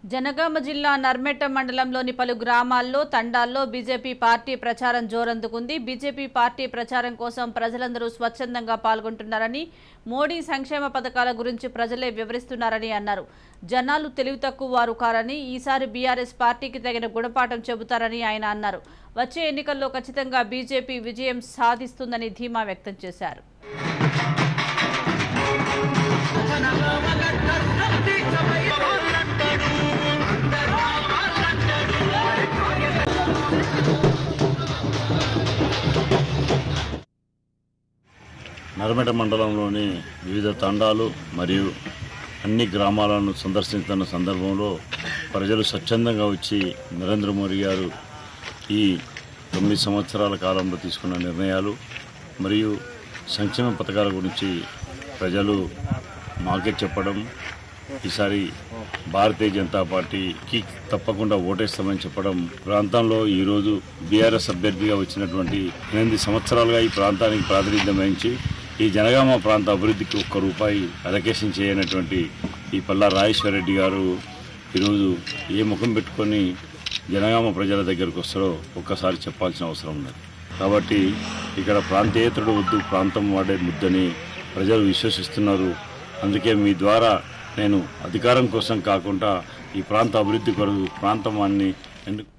జనగామ జిల్లా నర్మెట్ట మండలంలోని పలు గ్రామాల్లో తండాల్లో బీజేపీ పార్టీ ప్రచారం జోరందుకుంది. బీజేపీ పార్టీ ప్రచారం కోసం ప్రజలందరూ స్వచ్ఛందంగా పాల్గొంటున్నారని, మోడీ సంక్షేమ పథకాల గురించి ప్రజలే వివరిస్తున్నారని అన్నారు. జనాలు తెలివి తక్కువ వారు కారని, ఈసారి బీఆర్ఎస్ పార్టీకి తగిన గుణపాఠం చెబుతారని ఆయన అన్నారు. వచ్చే ఎన్నికల్లో ఖచ్చితంగా బీజేపీ విజయం సాధిస్తుందని ధీమా వ్యక్తం చేశారు. నర్మెట్ట మండలంలోని వివిధ తండాలు మరియు అన్ని గ్రామాలను సందర్శిస్తున్న సందర్భంలో ప్రజలు స్వచ్ఛందంగా వచ్చి నరేంద్ర మోడీ గారు ఈ 9 సంవత్సరాల కాలంలో తీసుకున్న నిర్ణయాలు మరియు సంక్షేమ పథకాల గురించి ప్రజలు మాకే చెప్పడం, ఈసారి భారతీయ జనతా పార్టీకి తప్పకుండా ఓటేస్తామని చెప్పడం, ప్రాంతంలో ఈరోజు బీఆర్ఎస్ అభ్యర్థిగా వచ్చినటువంటి 8 సంవత్సరాలుగా ఈ ప్రాంతానికి ప్రాతినిధ్యం వహించి ఈ జనగామ ప్రాంత అభివృద్ధికి ₹1 అలొకేషన్ చేయనటువంటి ఈ పల్లా రాజేశ్వర రెడ్డి గారు ఈరోజు ఏ ముఖం పెట్టుకొని జనగామ ప్రజల దగ్గరకు వస్తారో ఒక్కసారి చెప్పాల్సిన అవసరం ఉన్నది. కాబట్టి ఇక్కడ ప్రాంతేతరుడు వద్దు, ప్రాంతం వాడే ముద్దని ప్రజలు విశ్వసిస్తున్నారు. అందుకే మీ ద్వారా నేను అధికారం కోసం కాకుండా ఈ ప్రాంత అభివృద్ధి కొరకు ప్రాంతం అన్ని ఎందుకు